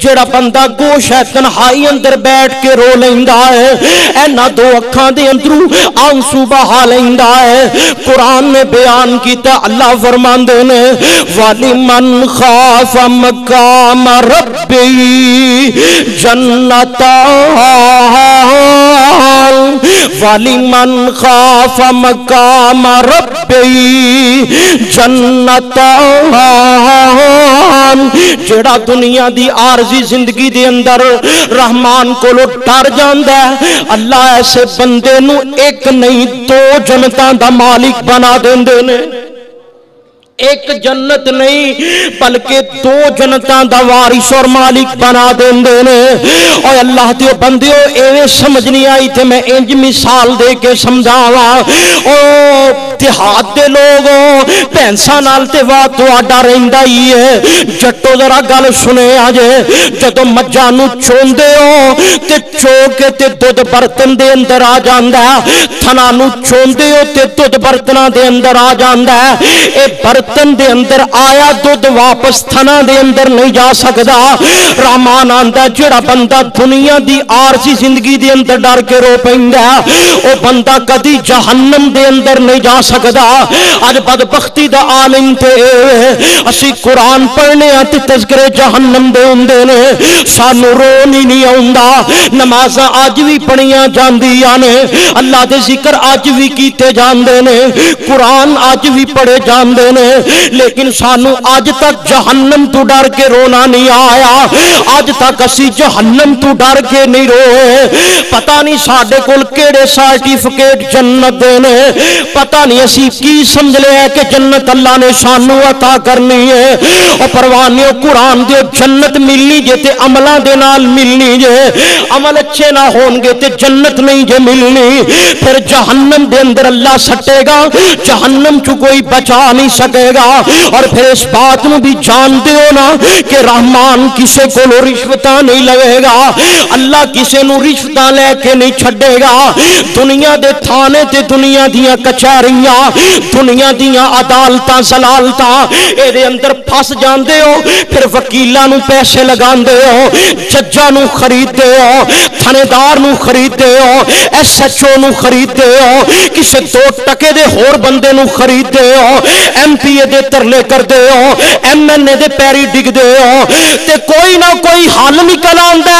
جڑا بندہ گوش ہے تنہائی اندر بیٹھ کے رو لیندا ہے اینا دو اکھاں دے اندروں آنسو بہا لیندا ہے قرآن نے بیان کیتا اللہ فرماندے نے وَلِمَنْ خَافَ مَقَامَ رَبِّهِ جَنَّتَانِ وَلِمَنْ خَافَ مَقَامَ رَبِّهِ جَنَّتَانِ جڑا دنیا دی عارضی زندگی دے اندر رحمان کو لو ڈر جاندا ہے اللہ ایسے بندے نو ایک نہیں دو جنتاں دا مالک بنا دیندے نے ایک جنت نہیں بلکہ دو جنتاں دا وارث اور مالک بنا دیندے نے اور اللہ دیو بندیو ایویں سمجھ نہیں آئی تے میں انج مثال دے کے سمجھاواں او دیہات دے لوگوں پینساں نال تے وا تہاڈا رہندا ہی ہے جٹو ذرا گل سنے اجے جدوں مجھاں نو چوندے ہو تے چو کے تے دودھ برتن دے اندر آ جاندا ہے تھنا نو چوندے ہو تے دودھ برتناں دے اندر آ جاندا ہے اے برتن دے اندر آیا دودھ واپس تھنا دے اندر نہیں جا سکدا رحمان آندا جڑا بندہ دنیا دی عارضی زندگی دے اندر ڈر کے رو پیندا او بندہ کدی جہنم دے اندر نہیں جا سکدا اج بدبختی دا عالم تے اسی قرآن پڑھنے تے تذکرے جہنم دے ہوندے نے سانو رو نہیں آوندا نمازاں اج بھی پڑھیاں جاندیاں نے اللہ دے ذکر اج بھی کیتے جاندے نے قرآن اج بھی پڑھے جاندے نے لیکن سانو آج تک جہنم تو ڈر کے رونا نہیں آیا آج تک اسی جہنم تو ڈر کے نہیں روئے پتہ نہیں ساڈے کول کیڑے سرٹیفکیٹ جنت دے نے پتہ نہیں اسی کی سمجھ لیا کہ جنت اللہ نے سانو عطا کرنی ہے اور پروانیوں قرآن دے جنت ملنی جے تے عملاں دے نال ملنی جے عمل اچھے نہ ہون گے تے جنت نہیں جے ملنی پھر جہنم دے اندر اللہ سٹے گا جہنم چ کوئی بچا نہیں سکے گا اور پھر اس بات میں بھی جانتے ہو نا کہ رحمان کسے کو رشوتاں نہیں لگے گا اللہ کسے نو رشوتاں لے کے نہیں چھڑے گا دنیا دے تھانے تے دنیا دیاں کچہریاں دنیا دیاں عدالتاں زلالتاں اے دے اندر پھس جاندے ہو پھر وکیلاں نو پیسے لگاندے ہو ججاں نو خریدتے ہو تھانے دار نو خریدتے ہو ایس ایچ او نو خریدتے ہو کسے دو ٹکے دے ہور بندے نو خریدتے ہو ایم پی اے دے ترلے کر دے ہو ایم این اے دے پیری ڈگ دے ہو تے کوئی نہ کوئی حل نکل آندا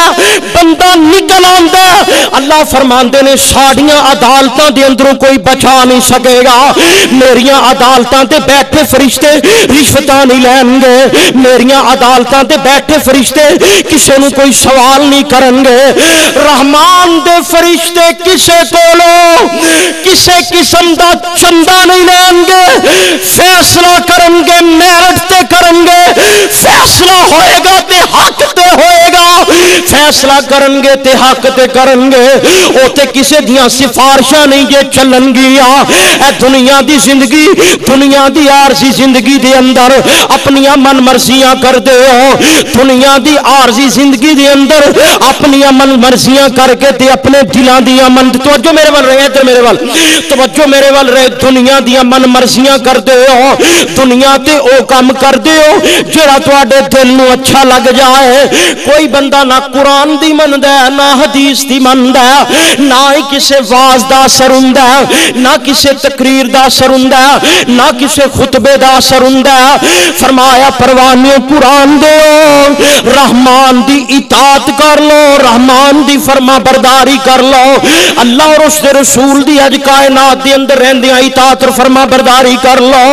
بندہ نکل آندا اللہ فرماندے نے ساڈیاں عدالتاں دے اندروں کوئی بچا نہیں سکے گا میریاں عدالتاں تے بیٹھے فرشتے رشوتاں نہیں لین گے میریاں عدالتاں تے بیٹھے فرشتے کسے نو کوئی سوال نہیں کرن گے رحمان دے فرشتے کسے کولو کسے قسم دا چندہ نہیں لین گے فیصلہ کرن گے میرٹ تے کرن گے فیصلہ ہوئے گا تے حق تے ہوئے گا فیصلہ کرن گے تے حق تے کرن گے او تے کسے دیاں سفارشاں نہیں جے چلن گیا اے دنیا دی زندگی دنیا دی عارضی زندگی دے اندر اپنیاں من مرضیاں کر دے ہو دنیا دی عارضی زندگی دے اندر اپنیاں من مرضیاں کر کے تے اپنے دلاں دیاں من توجہ میرے ول رہے تے میرے ول توجہ میرے ول رہے دنیا دیاں من مرضیاں کر دے ہو دنیا تے او کام کر دے ہو جڑا تواڈے دل نو اچھا لگ جائے کوئی بندہ نہ قرآن دی مندا ہے نہ حدیث دی مندا ہے نہ ہی کسے واز دا اثر ہوندا ہے نہ کسے تقریر دا اثر ہوندا ہے نہ کسے خطبے دا اثر ہوندا ہے فرمایا پروانیوں قرآن دے رحمان دی اطاعت کر لو رحمان دی فرما برداری کر لو اللہ اور اس دے رسول دی اج کائنات دے اندر رہندیاں اطاعت اور فرما برداری کر لو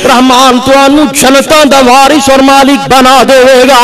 رحمان تو انو جنتاں دا وارث اور مالک بنا دے گا